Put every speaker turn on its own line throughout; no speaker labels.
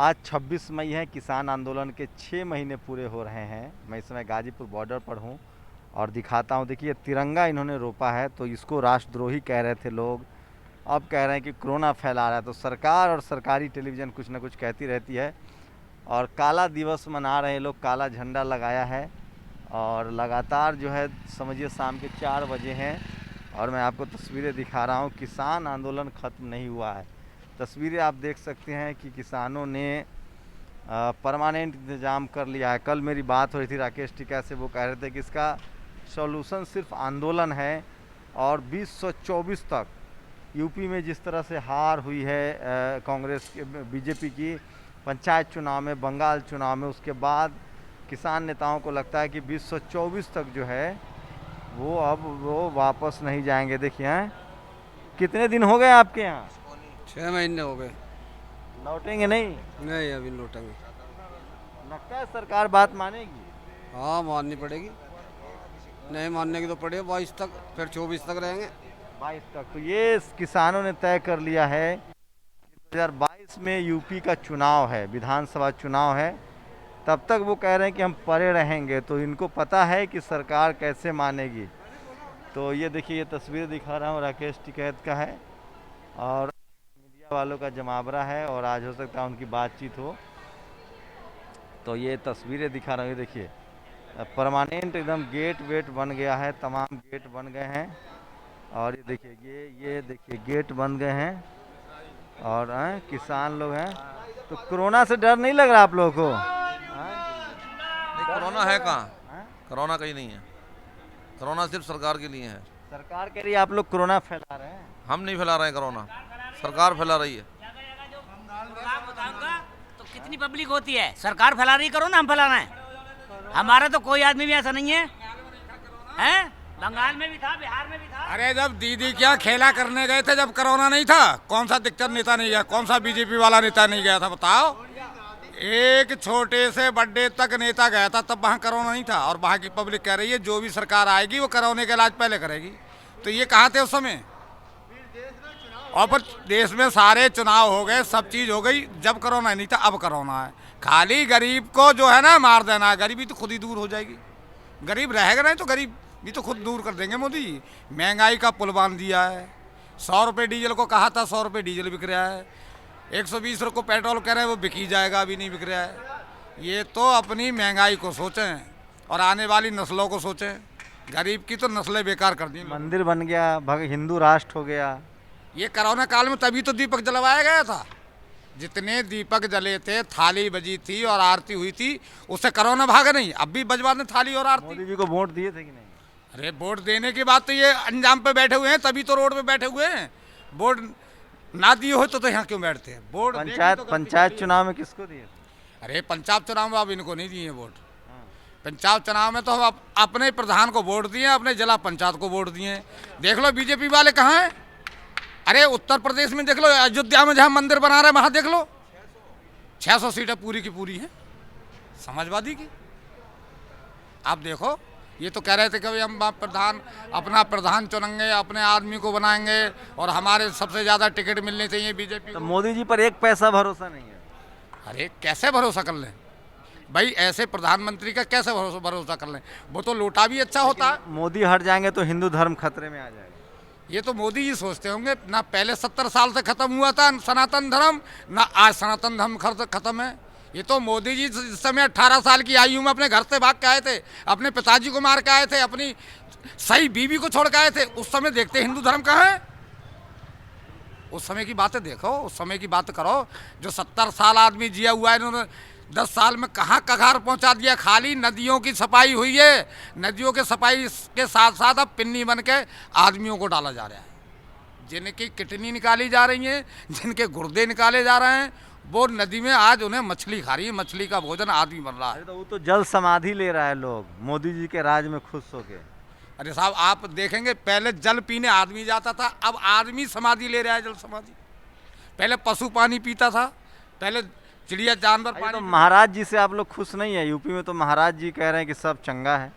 आज 26 मई है। किसान आंदोलन के 6 महीने पूरे हो रहे हैं। मैं इस समय गाजीपुर बॉर्डर पर हूँ और दिखाता हूँ। देखिए तिरंगा इन्होंने रोपा है, तो इसको राष्ट्रद्रोही कह रहे थे लोग, अब कह रहे हैं कि कोरोना फैला रहा है। तो सरकार और सरकारी टेलीविज़न कुछ ना कुछ कहती रहती है। और काला दिवस मना रहे हैं लोग, काला झंडा लगाया है और लगातार जो है समझिए शाम के 4 बजे हैं और मैं आपको तस्वीरें दिखा रहा हूँ। किसान आंदोलन ख़त्म नहीं हुआ है। तस्वीरें आप देख सकते हैं कि किसानों ने परमानेंट इंतज़ाम कर लिया है। कल मेरी बात हो रही थी राकेश टिकैत से, वो कह रहे थे कि इसका सॉल्यूशन सिर्फ आंदोलन है। और 2024 तक यूपी में जिस तरह से हार हुई है कांग्रेस के बीजेपी की पंचायत चुनाव में, बंगाल चुनाव में, उसके बाद किसान नेताओं को लगता है कि 2024 तक जो है वो अब वो वापस नहीं जाएंगे। देखिए हैं कितने दिन हो गए आपके यहाँ?
6 महीने हो गए।
लौटेंगे नहीं?
नहीं अभी लौटेंगे।
लगता है सरकार बात मानेगी?
हाँ माननी पड़ेगी, नहीं मानने की तो पड़ेगी। 22 तक, फिर 24 तक रहेंगे।
22 तक। तो ये किसानों ने तय कर लिया है 2022 में यूपी का चुनाव है, विधानसभा चुनाव है, तब तक वो कह रहे हैं कि हम पड़े रहेंगे। तो इनको पता है कि सरकार कैसे मानेगी। तो ये देखिए, ये तस्वीर दिखा रहा हूँ राकेश टिकैत का है और मीडिया वालों का जमावड़ा है और आज हो सकता है उनकी बातचीत हो। तो ये तस्वीरें दिखा रहा हूँ। ये देखिए परमानेंट एकदम गेट वेट बन गया है, तमाम गेट बन गए हैं। और ये देखिए ये देखिए गेट बन गए हैं और किसान लोग हैं। तो कोरोना से डर नहीं लग रहा आप लोगों को?
नहीं, कोरोना है कहाँ? कोरोना कहीं नहीं है। कोरोना सिर्फ सरकार के लिए है।
सरकार कह रही है आप लोग कोरोना फैला रहे हैं।
हम नहीं फैला रहे हैं कोरोना, सरकार फैला रही है।
तो कितनी पब्लिक होती है? सरकार फैला रही, करो ना, हम फैला रहे हैं। हमारा तो कोई आदमी भी ऐसा नहीं है, हैं? बंगाल में भी था, बिहार में भी था।
अरे जब दीदी क्या खेला करने गए थे जब कोरोना नहीं था, कौन सा दिक्कत नेता नहीं गया? कौन सा बीजेपी वाला नेता नहीं गया था बताओ? एक छोटे से बर्थडे तक नेता गया था, तब वहाँ कोरोना नहीं था। और वहाँ की पब्लिक कह रही है जो भी सरकार आएगी वो कोरोना का इलाज पहले करेगी। तो ये कहाँ थे उस समय? और पर देश में सारे चुनाव हो गए, सब चीज़ हो गई, जब कोरोना नहीं था अब कोरोना है। खाली गरीब को जो है ना मार देना है, गरीबी तो खुद ही दूर हो जाएगी। गरीब रहेगा नहीं तो गरीब भी तो खुद दूर कर देंगे मोदी जी। महंगाई का पुल बांध दिया है। 100 रुपये डीजल को कहा था, 100 रुपये डीजल बिक रहा है। 120 रुपये पेट्रोल कह रहे हैं वो बिक ही जाएगा, अभी नहीं बिक रहा है। ये तो अपनी महंगाई को सोचें और आने वाली नस्लों को सोचें। गरीब की तो नस्लें बेकार कर दी।
मंदिर बन गया, हिंदू राष्ट्र हो गया।
ये कोरोना काल में तभी तो दीपक जलवाया गया था। जितने दीपक जले थे, थाली बजी थी और आरती हुई थी, उससे कोरोना भागा नहीं। अब भी बजवा दें थाली और आरती।
मोदी जी को वोट दिए थे कि नहीं?
अरे वोट देने की बात तो ये अंजाम पे बैठे हुए हैं, तभी तो रोड पे बैठे हुए हैं। वोट ना दिए हो तो यहाँ क्यों बैठते हैं? वोट
पंचायत चुनाव में किसको दिए?
अरे पंचायत चुनाव में अब इनको नहीं दिए वोट। पंचायत चुनाव में तो हम अपने प्रधान को वोट दिए, अपने जिला पंचायत को वोट दिए। देख लो बीजेपी वाले कहाँ हैं। अरे उत्तर प्रदेश में देख लो, अयोध्या में जहाँ मंदिर बना रहे वहाँ देख लो, 600 सीटें पूरी की पूरी हैं समाजवादी की। आप देखो, ये तो कह रहे थे कि हम प्रधान, अपना प्रधान चुनेंगे, अपने आदमी को बनाएंगे और हमारे सबसे ज़्यादा टिकट मिलने चाहिए बीजेपी
तो मोदी जी पर एक पैसा भरोसा नहीं है।
अरे कैसे भरोसा कर लें भाई? ऐसे प्रधानमंत्री का कैसे भरोसा कर लें? वो तो लोटा भी अच्छा होता है।
मोदी हट जाएंगे तो हिंदू धर्म खतरे में आ जाएगा।
ये तो मोदी जी सोचते होंगे ना। पहले 70 साल से खत्म हुआ था सनातन धर्म, ना आज सनातन धर्म खत्म है। ये तो मोदी जी जिस समय 18 साल की आयु में अपने घर से भाग के आए थे, अपने पिताजी को मार के आए थे, अपनी सही बीवी को छोड़ के आए थे, उस समय देखते हिंदू धर्म कहाँ है? उस समय की बातें देखो, उस समय की बात करो। जो 70 साल आदमी जिया हुआ है, इन्होंने 10 साल में कहाँ कगार पहुँचा दिया। खाली नदियों की सफाई हुई है, नदियों के सफाई के साथ साथ अब पिन्नी बन के आदमियों को डाला जा रहा है। जिनकी किडनी निकाली जा रही है, जिनके गुर्दे निकाले जा रहे हैं, वो नदी में आज उन्हें मछली खा रही है। मछली का भोजन आदमी बन रहा है।
तो वो तो जल समाधि ले रहा है लोग मोदी जी के राज में खुश होके।
अरे साहब आप देखेंगे, पहले जल पीने आदमी जाता था, अब आदमी समाधि ले रहा है, जल समाधि। पहले पशु पानी पीता था, पहले चिड़िया जानवर पानी।
तो महाराज जी से आप लोग खुश नहीं है? यूपी में तो महाराज जी कह रहे हैं कि सब चंगा है।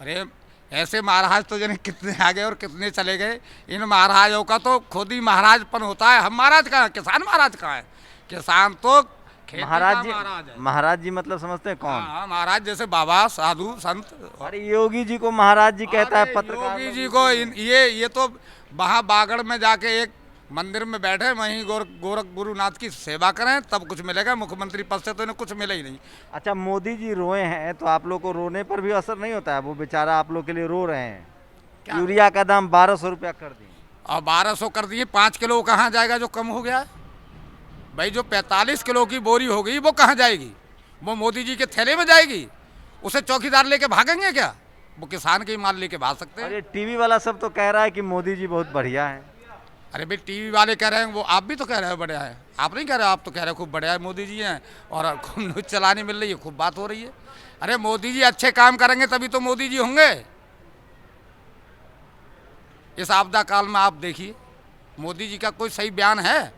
अरे ऐसे महाराज तो जाने कितने आ गए और कितने चले गए। इन महाराजों का तो खुद ही महाराजपन होता है। हम महाराज कहाँ हैं? किसान महाराज कहाँ है? किसान तो खेती का
महाराज
महाराज
जी,
है।
महाराज जी मतलब समझते हैं कौन?
हाँ, महाराज जैसे बाबा साधु संत।
अरे योगी जी को महाराज जी कहता है
अरे
पत्रकार
योगी
लोग।
जी को ये तो वहाँ बागड़ में जाके एक मंदिर में बैठे वहीं गोरख गुरुनाथ की सेवा करें तब कुछ मिलेगा। मुख्यमंत्री पद से तो इन्हें कुछ मिले ही नहीं।
अच्छा, मोदी जी रोए हैं तो आप लोग को रोने पर भी असर नहीं होता है? वो बेचारा आप लोग के लिए रो रहे हैं।
क्या?
यूरिया का दाम 1200 रुपया कर दिए।
और 1200 कर दिए, 5 किलो कहाँ जाएगा जो कम हो गया है? भाई जो 45 किलो की बोरी हो गई वो कहाँ जाएगी? वो मोदी जी के थैले में जाएगी? उसे चौकीदार लेके भागेंगे क्या? वो किसान के ही माल लेके भाग सकते हैं।
अरे टीवी वाला सब तो कह रहा है कि मोदी जी बहुत बढ़िया है।
अरे भाई टीवी वाले कह रहे हैं, वो आप भी तो कह रहे हो बढ़िया है। आप नहीं कह रहे हो, आप तो कह रहे हो खूब बढ़िया है मोदी जी हैं और खूब न्यूज़ चलाने मिल रही है, खूब बात हो रही है। अरे मोदी जी अच्छे काम करेंगे तभी तो मोदी जी होंगे। इस आपदा काल में आप देखिए मोदी जी का कोई सही बयान है?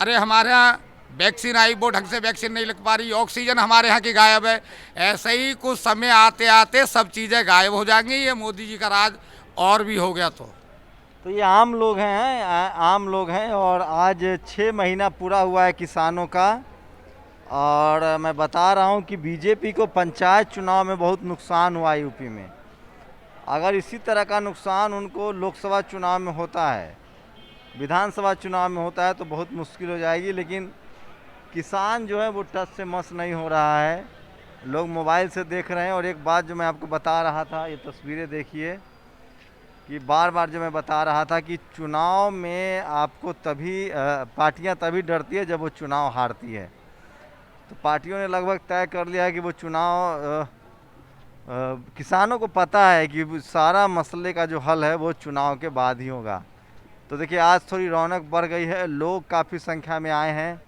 अरे हमारे यहाँ वैक्सीन आई, वो ढंग से वैक्सीन नहीं लग पा रही, ऑक्सीजन हमारे यहाँ की गायब है। ऐसे ही कुछ समय आते आते सब चीज़ें गायब हो जाएंगी। ये मोदी जी का राज और भी हो गया तो
ये आम लोग हैं, आम लोग हैं और आज 6 महीना पूरा हुआ है किसानों का। और मैं बता रहा हूँ कि बीजेपी को पंचायत चुनाव में बहुत नुकसान हुआ यूपी में। अगर इसी तरह का नुकसान उनको लोकसभा चुनाव में होता है, विधानसभा चुनाव में होता है तो बहुत मुश्किल हो जाएगी। लेकिन किसान जो है वो टस से मस नहीं हो रहा है। लोग मोबाइल से देख रहे हैं। और एक बात जो मैं आपको बता रहा था, ये तस्वीरें देखिए कि बार बार जो मैं बता रहा था कि चुनाव में आपको तभी पार्टियां तभी डरती है जब वो चुनाव हारती है। तो पार्टियों ने लगभग तय कर लिया है कि वो चुनाव किसानों को पता है कि सारा मसले का जो हल है वो चुनाव के बाद ही होगा। तो देखिए आज थोड़ी रौनक बढ़ गई है, लोग काफ़ी संख्या में आए हैं।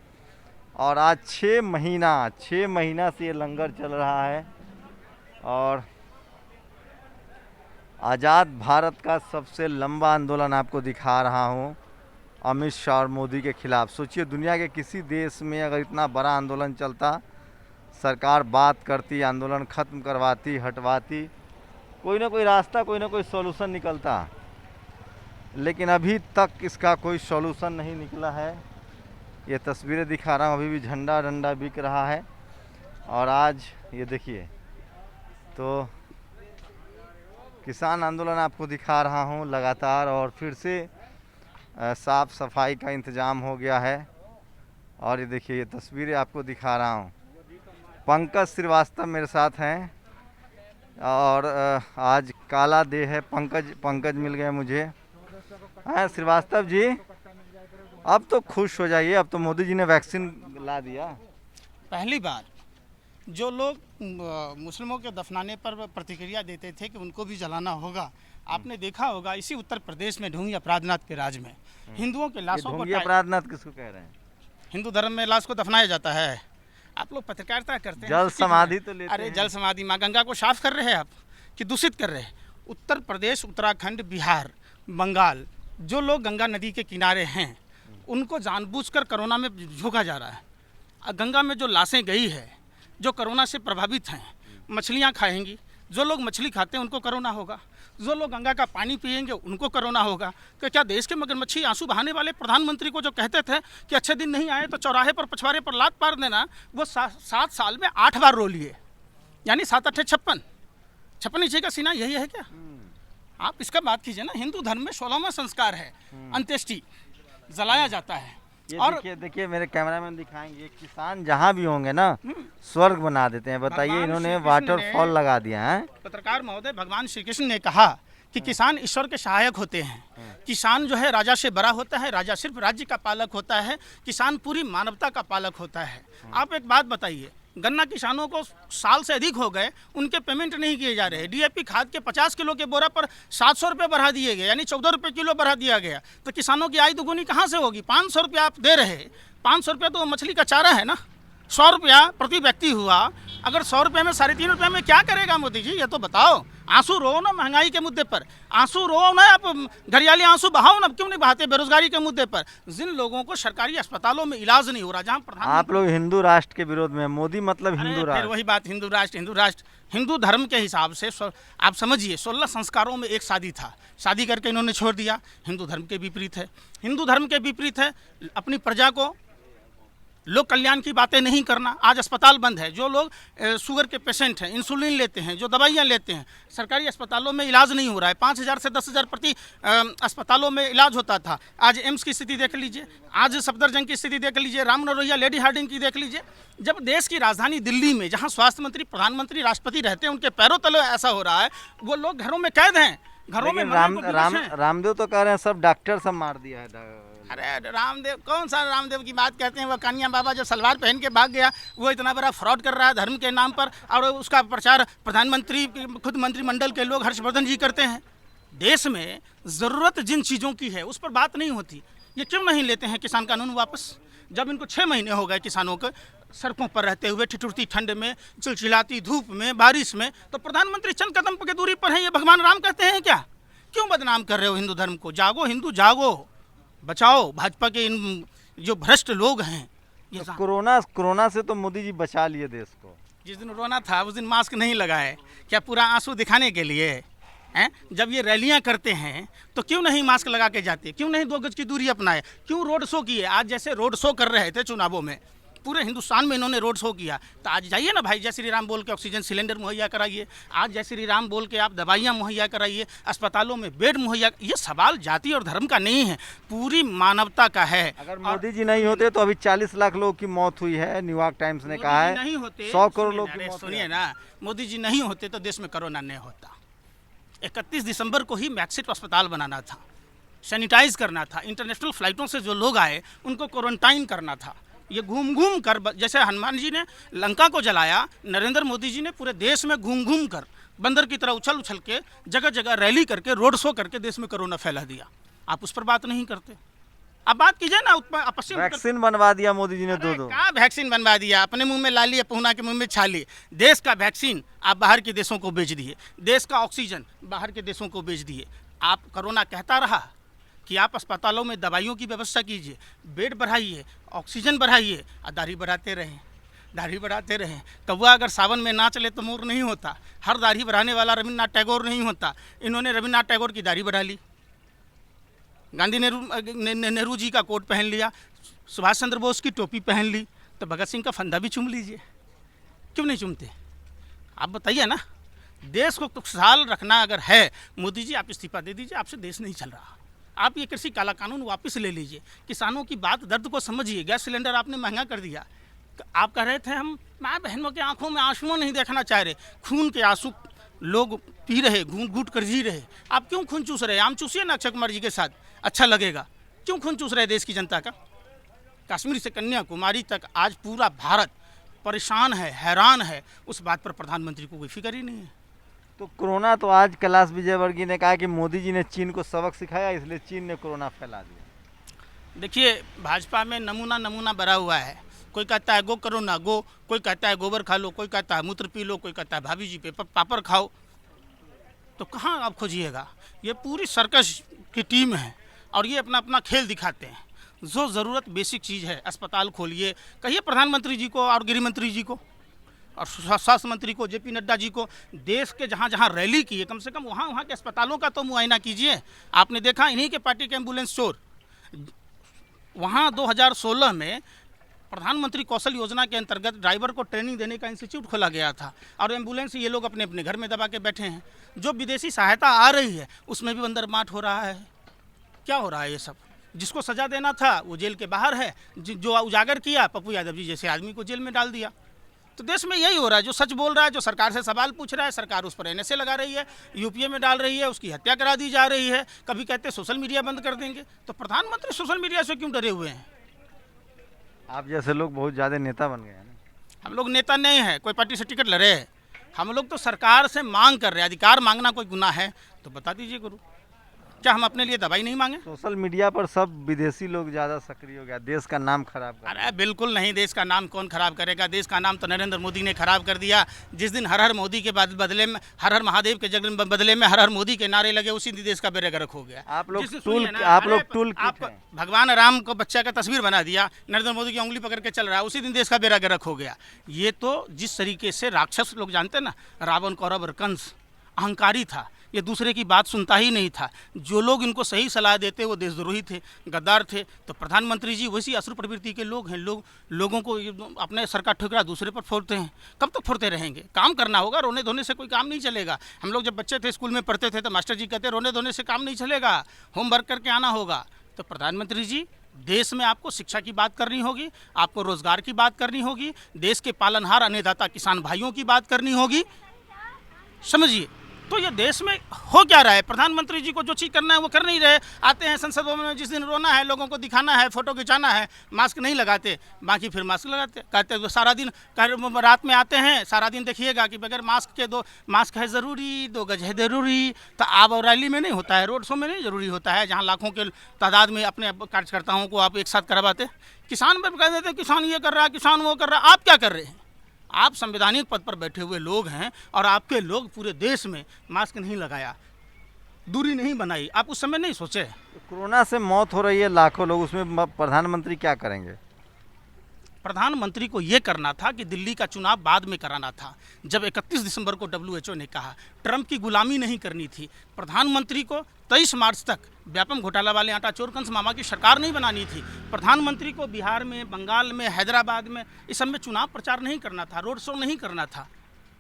और आज 6 महीना से ये लंगर चल रहा है। और आज़ाद भारत का सबसे लंबा आंदोलन आपको दिखा रहा हूँ अमित शाह और मोदी के खिलाफ। सोचिए दुनिया के किसी देश में अगर इतना बड़ा आंदोलन चलता, सरकार बात करती, आंदोलन ख़त्म करवाती, हटवाती, कोई ना कोई रास्ता, कोई ना कोई सॉल्यूशन निकलता। लेकिन अभी तक इसका कोई सॉल्यूशन नहीं निकला है। ये तस्वीरें दिखा रहा हूँ, अभी भी झंडा डंडा बिक रहा है। और आज ये देखिए तो किसान आंदोलन आपको दिखा रहा हूँ लगातार। और फिर से साफ़ सफाई का इंतज़ाम हो गया है। और ये देखिए ये तस्वीरें आपको दिखा रहा हूँ। पंकज श्रीवास्तव मेरे साथ हैं और आज काला देह है, पंकज मिल गए मुझे। हाँ श्रीवास्तव जी, अब तो खुश हो जाइए, अब तो मोदी जी ने वैक्सीन ला दिया।
पहली बार जो लोग मुस्लिमों के दफनाने पर प्रतिक्रिया देते थे कि उनको भी जलाना होगा, आपने देखा होगा इसी उत्तर प्रदेश में ढोंगी अपराधनाथ के राज में हिंदुओं के लाशों को
अपराधनाथ किसको कह रहे हैं?
हिंदू धर्म में लाश को दफनाया जाता है। आप लोग पत्रकारिता करते हैं,
जल समाधि तो लेते
अरे
हैं।
जल समाधि माँ गंगा को साफ कर रहे हैं आप कि दूषित कर रहे हैं? उत्तर प्रदेश, उत्तराखंड, बिहार, बंगाल, जो लोग गंगा नदी के किनारे हैं उनको जानबूझकर कोरोना में झोंका जा रहा है। गंगा में जो लाशें गई है, जो कोरोना से प्रभावित हैं, मछलियाँ खाएंगी, जो लोग मछली खाते हैं उनको कोरोना होगा, जो लोग गंगा का पानी पिएंगे उनको कोरोना होगा। तो क्या देश के मगरमच्छी आंसू बहाने वाले प्रधानमंत्री को जो कहते थे कि अच्छे दिन नहीं आए तो चौराहे पर पछवाड़े पर लात मार देना, वो 7 साल में 8 बार रो लिए, यानी 7 8 56 इंची का सीना, यही है क्या? आप इसका बात कीजिए ना। हिंदू धर्म में 16वां संस्कार है अंत्येष्टि, जलाया जाता है।
ये
और
देखिए मेरे कैमरामैन दिखाएंगे, किसान जहाँ भी होंगे ना स्वर्ग बना देते हैं। बताइए,
भगवान
इन्होंने
श्री कृष्ण
वाटरफॉल
ने-
लगा दिया है।
पत्रकार महोदय, भगवान श्री कृष्ण ने कहा कि किसान ईश्वर के सहायक होते हैं। किसान जो है राजा से बड़ा होता है, राजा सिर्फ राज्य का पालक होता है, किसान पूरी मानवता का पालक होता है। आप एक बात बताइए, गन्ना किसानों को साल से अधिक हो गए, उनके पेमेंट नहीं किए जा रहे। डीएपी खाद के 50 किलो के बोरा पर 700 रुपये बढ़ा दिए गए, यानी 14 रुपये किलो बढ़ा दिया गया। तो किसानों की आय दुगुनी कहाँ से होगी? 500 रुपया आप दे रहे, 500 रुपया तो मछली का चारा है ना। 100 रुपया प्रति व्यक्ति हुआ। अगर 100 रुपये में 3.5 रुपये में क्या करेगा मोदी जी, ये तो बताओ। आंसू रो ना महंगाई के मुद्दे पर, आंसू रो ना, आप घरियाली आंसू बहाओ ना, क्यों नहीं बहाते बेरोजगारी के मुद्दे पर? जिन लोगों को सरकारी अस्पतालों में इलाज नहीं हो रहा, जहाँ प्रधान
आप लोग हिंदू राष्ट्र के विरोध में, मोदी मतलब
अरे
हिंदू
फिर
राष्ट्र।
वही बात, हिंदू राष्ट्र हिंदू धर्म के हिसाब से आप समझिए 16 संस्कारों में एक शादी था, शादी करके इन्होंने छोड़ दिया। हिंदू धर्म के विपरीत है, हिंदू धर्म के विपरीत है अपनी प्रजा को लोक कल्याण की बातें नहीं करना। आज अस्पताल बंद है, जो लोग शुगर के पेशेंट हैं, इंसुलिन लेते हैं, जो दवाइयाँ लेते हैं, सरकारी अस्पतालों में इलाज नहीं हो रहा है। 5,000 से 10,000 प्रति अस्पतालों में इलाज होता था। आज एम्स की स्थिति देख लीजिए, आज सफदरजंग की स्थिति देख लीजिए, रामनरोइया, लेडी हार्डिंग की देख लीजिए। जब देश की राजधानी दिल्ली में, जहाँ स्वास्थ्य मंत्री, प्रधानमंत्री, राष्ट्रपति रहते हैं, उनके पैरों तले ऐसा हो रहा है, वो लोग घरों में कैद हैं, घरों में
रामदेव तो कह रहे हैं सब डॉक्टर सब मार दिया है।
अरे रामदेव, कौन सा रामदेव की बात कहते हैं? वो कानिया बाबा जो सलवार पहन के भाग गया, वो इतना बड़ा फ्रॉड कर रहा है धर्म के नाम पर, और उसका प्रचार प्रधानमंत्री, खुद मंत्रिमंडल के लोग, हर्षवर्धन जी करते हैं। देश में ज़रूरत जिन चीज़ों की है उस पर बात नहीं होती। ये क्यों नहीं लेते हैं किसान कानून वापस? जब इनको 6 महीने हो गए किसानों को सड़कों पर रहते हुए, ठिठुरती ठंड में, चिलचिलाती धूप में, बारिश में, तो प्रधानमंत्री चंद कदम की दूरी पर हैं। ये भगवान राम कहते हैं क्या? क्यों बदनाम कर रहे हो हिंदू धर्म को? जागो हिंदू, जागो, बचाओ भाजपा के इन जो भ्रष्ट लोग हैं। ये
तो कोरोना से तो मोदी जी बचा लिए देश को।
जिस दिन रोना था उस दिन मास्क नहीं लगाए, क्या पूरा आंसू दिखाने के लिए हैं? जब ये रैलियां करते हैं तो क्यों नहीं मास्क लगा के जाते? क्यों नहीं 2 गज की दूरी अपनाए? क्यों रोड शो किए? आज जैसे रोड शो कर रहे थे चुनावों में, पूरे हिंदुस्तान में इन्होंने रोड शो किया, तो आज जाइए ना भाई, जय श्री राम बोल के ऑक्सीजन सिलेंडर मुहैया कराइए, आज जय श्री राम बोल के आप दवाइयाँ मुहैया कराइए, अस्पतालों में बेड मुहैया। ये सवाल जाति और धर्म का नहीं है, पूरी मानवता का है।
अगर मोदी जी नहीं होते तो अभी 40 लाख लोगों की मौत हुई है, न्यूयॉर्क टाइम्स ने कहा है।
नहीं होते
100 करोड़ लोग की मौत।
सुनिए ना, मोदी जी नहीं होते तो देश में कोरोना नहीं होता। 31 दिसंबर को ही मैक्सिट अस्पताल बनाना था, सैनिटाइज करना था, इंटरनेशनल फ्लाइटों से जो लोग आए उनको क्वारंटाइन करना था। ये घूम घूम कर, जैसे हनुमान जी ने लंका को जलाया, नरेंद्र मोदी जी ने पूरे देश में घूम घूम कर, बंदर की तरह उछल उछल के, जगह जगह रैली करके, रोड शो करके देश में कोरोना फैला दिया। आप उस पर बात नहीं करते। अब बात कीजिए ना, पश्चिम
वैक्सीन बनवा दिया मोदी जी ने 2-2।
कहाँ वैक्सीन बनवा दिया? अपने मुंह में लाली, पहुना के मुंह में छाली। देश का वैक्सीन आप बाहर के देशों को बेच दिए, देश का ऑक्सीजन बाहर के देशों को बेच दिए। आप कोरोना कहता रहा कि आप अस्पतालों में दवाइयों की व्यवस्था कीजिए, बेड बढ़ाइए, ऑक्सीजन बढ़ाइए, और दाढ़ी बढ़ाते रहें। कौवा अगर सावन में ना चले तो मोर नहीं होता। हर दाढ़ी बढ़ाने वाला रविन्द्रनाथ टैगोर नहीं होता। इन्होंने रविन्द्रनाथ टैगोर की दाढ़ी बढ़ा ली, गांधी नेहरू जी का कोट पहन लिया, सुभाष चंद्र बोस की टोपी पहन ली, तो भगत सिंह का फंदा भी चूम लीजिए। क्यों नहीं चूमते? आप बताइए ना। देश को खुशहाल रखना अगर है, मोदी जी आप इस्तीफा दे दीजिए, आपसे देश नहीं चल रहा। आप ये कृषि काला कानून वापस ले लीजिए, किसानों की बात दर्द को समझिए। गैस सिलेंडर आपने महंगा कर दिया। आप कह रहे थे हम माँ बहनों की आंखों में आंसुओं नहीं देखना चाह रहे, खून के आंसू लोग पी रहे, घूट घूट कर जी रहे। आप क्यों खून चूस रहे? आम चूसिए ना अक्षय कुमार जी के साथ, अच्छा लगेगा। क्यों खून चूस रहे देश की जनता का? कश्मीर से कन्याकुमारी तक आज पूरा भारत परेशान है, हैरान है। उस बात पर प्रधानमंत्री को कोई फिक्र ही नहीं है।
तो कोरोना तो आज कैलाश विजयवर्गीय ने कहा कि मोदी जी ने चीन को सबक सिखाया, इसलिए चीन ने कोरोना फैला दिया।
देखिए, भाजपा में नमूना भरा हुआ है। कोई कहता है गो करो ना गो, कोई कहता है गोबर खा लो, कोई कहता है मूत्र पी लो, कोई कहता है भाभी जी पे पापड़ खाओ। तो कहाँ आप खोजिएगा? ये पूरी सर्कस की टीम है और ये अपना अपना खेल दिखाते हैं। जो ज़रूरत बेसिक चीज़ है, अस्पताल खोलिए, कहिए प्रधानमंत्री जी को और गृह मंत्री जी को और स्वास्थ्य मंत्री को, जेपी नड्डा जी को, देश के जहाँ जहाँ रैली की है, कम से कम वहाँ के अस्पतालों का तो मुआयना कीजिए। आपने देखा इन्हीं के पार्टी के एम्बुलेंस चोर, वहाँ 2016 में प्रधानमंत्री कौशल योजना के अंतर्गत ड्राइवर को ट्रेनिंग देने का इंस्टीट्यूट खोला गया था और एम्बुलेंस ये लोग अपने अपने घर में दबा के बैठे हैं। जो विदेशी सहायता आ रही है उसमें भी बंदरमाट हो रहा है। क्या हो रहा है ये सब? जिसको सजा देना था वो जेल के बाहर है, जो उजागर किया पप्पू यादव जी जैसे आदमी को जेल में डाल दिया। तो देश में यही हो रहा है। जो सच बोल रहा है, जो सरकार से सवाल पूछ रहा है, सरकार उस पर एनएसए लगा रही है, यूपीए में डाल रही है, उसकी हत्या करा दी जा रही है। कभी कहते सोशल मीडिया बंद कर देंगे। तो प्रधानमंत्री सोशल मीडिया से क्यों डरे हुए हैं?
आप जैसे लोग बहुत ज़्यादा नेता बन गए हैं ना।
हम लोग नेता नहीं है, कोई पार्टी से टिकट लड़े। हम लोग तो सरकार से मांग कर रहे हैं। अधिकार मांगना कोई गुनाह है तो बता दीजिए गुरु। क्या हम अपने लिए दवाई नहीं मांगे?
सोशल मीडिया पर सब विदेशी लोग ज़्यादा सक्रिय हो गया, देश का नाम खराब कर।
अरे बिल्कुल नहीं, देश का नाम कौन खराब करेगा? देश का नाम तो नरेंद्र मोदी ने खराब कर दिया। जिस दिन हर हर मोदी के बदले में, हर हर महादेव के बदले में हर हर मोदी के नारे लगे, उसी दिन देश का बेड़ा गर्क हो गया।
आप लोग टूल
भगवान राम को बच्चा का तस्वीर बना दिया, नरेंद्र मोदी की उंगली पकड़ के चल रहा है, उसी दिन देश का बेड़ा गर्क हो गया। ये तो जिस तरीके से राक्षस लोग जानते हैं ना, रावण, कौरव और कंस अहंकारी था, ये दूसरे की बात सुनता ही नहीं था। जो लोग इनको सही सलाह देते वो देशद्रोही थे, गद्दार थे। तो प्रधानमंत्री जी वैसी असुर प्रवृत्ति के लोग हैं। लोगों को अपने सर का ठुकरा दूसरे पर फोड़ते हैं। कब तक फोड़ते रहेंगे? काम करना होगा, रोने धोने से कोई काम नहीं चलेगा। हम लोग जब बच्चे थे स्कूल में पढ़ते थे तो मास्टर जी कहते रोने धोने से काम नहीं चलेगा, होमवर्क करके आना होगा। तो प्रधानमंत्री जी, देश में आपको शिक्षा की बात करनी होगी, आपको रोजगार की बात करनी होगी, देश के पालनहार अन्नदाता किसान भाइयों की बात करनी होगी। समझिए, तो ये देश में हो क्या रहा है? प्रधानमंत्री जी को जो चीज़ करना है वो कर नहीं रहे। आते हैं संसद भवन में, जिस दिन रोना है, लोगों को दिखाना है, फोटो खिंचाना है, मास्क नहीं लगाते, बाकी फिर मास्क लगाते। कहते तो सारा दिन, रात में आते हैं, सारा दिन देखिएगा कि बगैर मास्क के मास्क है ज़रूरी, 2 गज है ज़रूरी। तो आप और रैली में नहीं होता है, रोड शो में नहीं ज़रूरी होता है, जहाँ लाखों के तादाद में अपने कार्यकर्ताओं को आप एक साथ करवाते। किसान पर कह देते किसान ये कर रहा है, किसान वो कर रहा है। आप क्या कर रहे हैं? आप संवैधानिक पद पर बैठे हुए लोग हैं और आपके लोग पूरे देश में मास्क नहीं लगाया, दूरी नहीं बनाई। आप उस समय नहीं सोचे?
तो कोरोना से मौत हो रही है लाखों लोग, उसमें प्रधानमंत्री क्या करेंगे?
प्रधानमंत्री को ये करना था कि दिल्ली का चुनाव बाद में कराना था। जब 31 दिसंबर को WHO ने कहा ट्रंप की गुलामी नहीं करनी थी, प्रधानमंत्री को 23 मार्च तक व्यापम घोटाला वाले आटा चोर कंस मामा की सरकार नहीं बनानी थी। प्रधानमंत्री को बिहार में, बंगाल में, हैदराबाद में, इस सब में चुनाव प्रचार नहीं करना था, रोड शो नहीं करना था।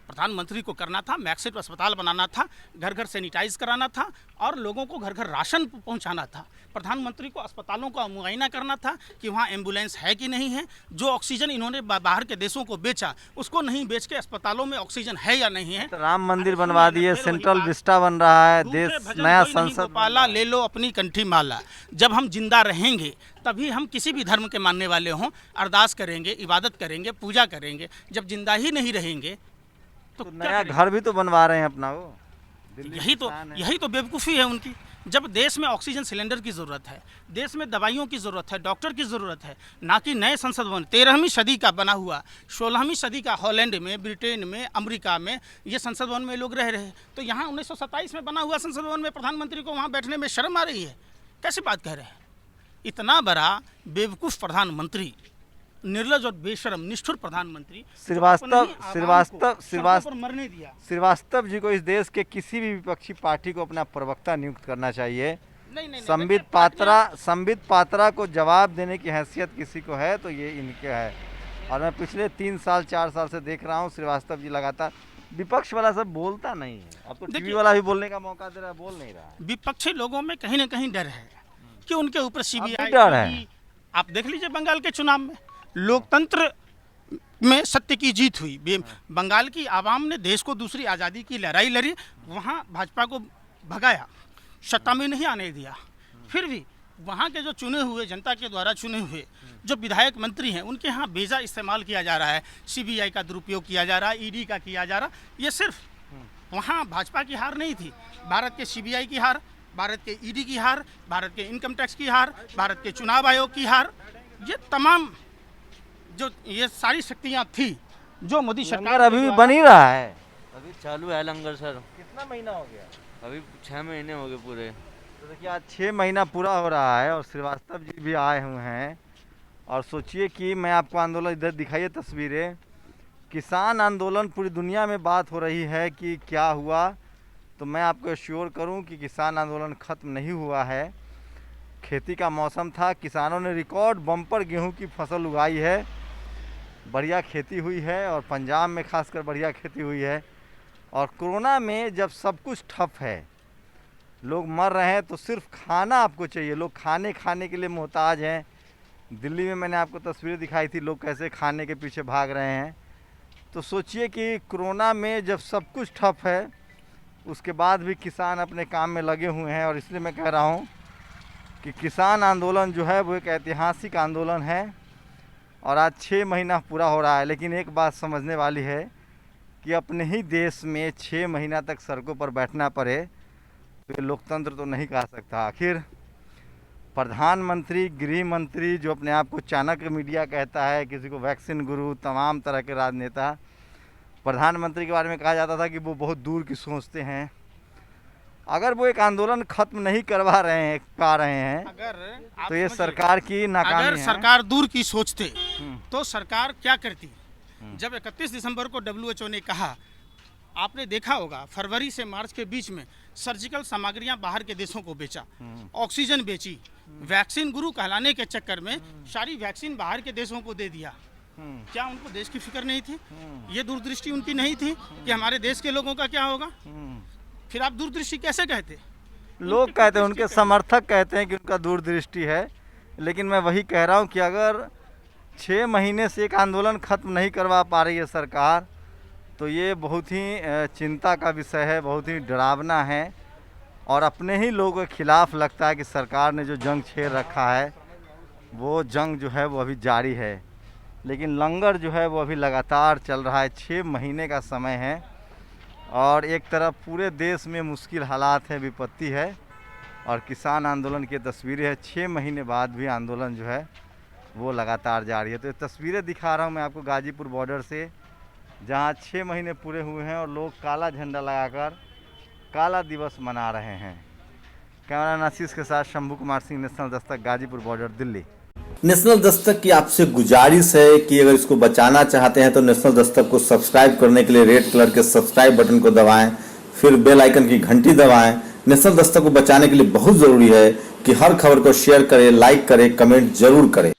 प्रधानमंत्री को करना था मैक्सेट अस्पताल बनाना था, घर घर सैनिटाइज कराना था और लोगों को घर घर राशन पहुंचाना था। प्रधानमंत्री को अस्पतालों का मुआयना करना था कि वहाँ एम्बुलेंस है कि नहीं है। जो ऑक्सीजन इन्होंने बाहर के देशों को बेचा, उसको नहीं बेच के अस्पतालों में ऑक्सीजन है या नहीं है।
तो राम मंदिर बनवा दिए, सेंट्रल विस्टा बन रहा है, देश नया संसद
पाला, ले लो अपनी कंठी माला। जब हम जिंदा रहेंगे तभी हम किसी भी धर्म के मानने वाले हों अरदास करेंगे, इबादत करेंगे, पूजा करेंगे। जब जिंदा ही नहीं रहेंगे तो
नया घर भी तो बनवा रहे हैं अपना वो।
यही तो बेवकूफ़ी है उनकी। जब देश में ऑक्सीजन सिलेंडर की ज़रूरत है, देश में दवाइयों की ज़रूरत है, डॉक्टर की ज़रूरत है, ना कि नए संसद भवन 13वीं सदी का बना हुआ, 16वीं सदी का हॉलैंड में, ब्रिटेन में, अमेरिका में ये संसद भवन में लोग रह रहे हैं। तो यहाँ 1927 में बना हुआ संसद भवन में प्रधानमंत्री को वहाँ बैठने में शर्म आ रही है? कैसी बात कह रहे हैं? इतना बड़ा बेवकूफ़ प्रधानमंत्री, निर्लज और बेशरम निष्ठुर प्रधानमंत्री
श्रीवास्तव जी को इस देश के किसी भी विपक्षी पार्टी को अपना प्रवक्ता नियुक्त करना चाहिए। संबित पात्रा को जवाब देने की हैसियत किसी को है तो ये इनके है। और मैं पिछले 3 साल 4 साल से देख रहा हूँ श्रीवास्तव जी लगातार विपक्ष वाला सब बोलता नहीं है। अब तो टीवी वाला भी बोलने का मौका दे रहा है, बोल नहीं रहा है।
विपक्षी लोगों में कहीं ना कहीं डर है कि उनके ऊपर CBI
डर है।
आप देख लीजिए बंगाल के चुनाव में लोकतंत्र में सत्य की जीत हुई। बंगाल की आवाम ने देश को दूसरी आज़ादी की लड़ाई लड़ी, वहाँ भाजपा को भगाया, सत्ता में नहीं आने दिया। फिर भी वहाँ के जो चुने हुए, जनता के द्वारा चुने हुए जो विधायक मंत्री हैं, उनके यहाँ बेजा इस्तेमाल किया जा रहा है, CBI का दुरुपयोग किया जा रहा है, ED का किया जा रहा है। ये सिर्फ वहाँ भाजपा की हार नहीं थी, भारत के CBI की हार, भारत के ED की हार, भारत के इनकम टैक्स की हार, भारत के चुनाव आयोग की हार, ये तमाम जो ये सारी शक्तियाँ थी जो मोदी सरकार
अभी भी बन ही रहा है।
अभी चालू है लंगर सर।
कितना महीना हो गया?
अभी 6 महीने हो गए पूरे।
तो देखिए आज 6 महीना पूरा हो रहा है और श्रीवास्तव जी भी आए हुए हैं। और सोचिए कि मैं आपको आंदोलन, इधर दिखाइए तस्वीरें, किसान आंदोलन पूरी दुनिया में बात हो रही है कि क्या हुआ। तो मैं आपको एश्योर करूं कि किसान आंदोलन ख़त्म नहीं हुआ है। खेती का मौसम था, किसानों ने रिकॉर्ड बम्पर गेहूं की फसल उगाई है, बढ़िया खेती हुई है और पंजाब में खासकर बढ़िया खेती हुई है। और कोरोना में जब सब कुछ ठप है, लोग मर रहे हैं, तो सिर्फ खाना आपको चाहिए, लोग खाने के लिए मोहताज हैं। दिल्ली में मैंने आपको तस्वीरें दिखाई थी, लोग कैसे खाने के पीछे भाग रहे हैं। तो सोचिए कि कोरोना में जब सब कुछ ठप है, उसके बाद भी किसान अपने काम में लगे हुए हैं। और इसलिए मैं कह रहा हूँ कि किसान आंदोलन जो है वो एक ऐतिहासिक आंदोलन है और आज 6 महीना पूरा हो रहा है। लेकिन एक बात समझने वाली है कि अपने ही देश में 6 महीना तक सड़कों पर बैठना पड़े तो ये लोकतंत्र तो नहीं कहा सकता। आखिर प्रधानमंत्री, गृह मंत्री जो अपने आप को चाणक्य मीडिया कहता है, किसी को वैक्सीन गुरु, तमाम तरह के राजनेता, प्रधानमंत्री के बारे में कहा जाता था कि वो बहुत दूर की सोचते हैं। अगर वो एक आंदोलन खत्म नहीं करवा रहे हैं तो ये सरकार की नाकामी है।
अगर सरकार दूर की सोचते तो सरकार क्या करती? जब 31 दिसंबर को WHO ने कहा, आपने देखा होगा फरवरी से मार्च के बीच में सर्जिकल सामग्रियां बाहर के देशों को बेचा, ऑक्सीजन बेची, वैक्सीन गुरु कहलाने के चक्कर में सारी वैक्सीन बाहर के देशों को दे दिया। क्या उनको देश की फिक्र नहीं थी? ये दूरदृष्टि उनकी नहीं थी कि हमारे देश के लोगों का क्या होगा? फिर आप दूरदृष्टि कैसे कहते?
लोग कहते हैं, उनके समर्थक कहते हैं कि उनका दूरदृष्टि है, लेकिन मैं वही कह रहा हूँ कि अगर 6 महीने से एक आंदोलन ख़त्म नहीं करवा पा रही है सरकार, तो ये बहुत ही चिंता का विषय है, बहुत ही डरावना है। और अपने ही लोगों के खिलाफ लगता है कि सरकार ने जो जंग छेड़ रखा है वो जंग जो है वो अभी जारी है, लेकिन लंगर जो है वो अभी लगातार चल रहा है। 6 महीने का समय है और एक तरफ पूरे देश में मुश्किल हालात है, विपत्ति है, और किसान आंदोलन की तस्वीरें हैं। 6 महीने बाद भी आंदोलन जो है वो लगातार जारी है। तो ये तस्वीरें दिखा रहा हूँ मैं आपको गाजीपुर बॉर्डर से, जहाँ 6 महीने पूरे हुए हैं और लोग काला झंडा लगाकर काला दिवस मना रहे हैं। कैमरा नासिस के साथ Shambhu Kumar Singh, national Dastak, Ghazipur border, Delhi.
National Dastak की आपसे गुजारिश है कि अगर इसको बचाना चाहते हैं तो नेशनल दस्तक को सब्सक्राइब करने के लिए रेड कलर के सब्सक्राइब बटन को दबाएं, फिर बेल आइकन की घंटी दबाएं। नेशनल दस्तक को बचाने के लिए बहुत जरूरी है कि हर खबर को शेयर करें, लाइक करें, कमेंट जरूर करें।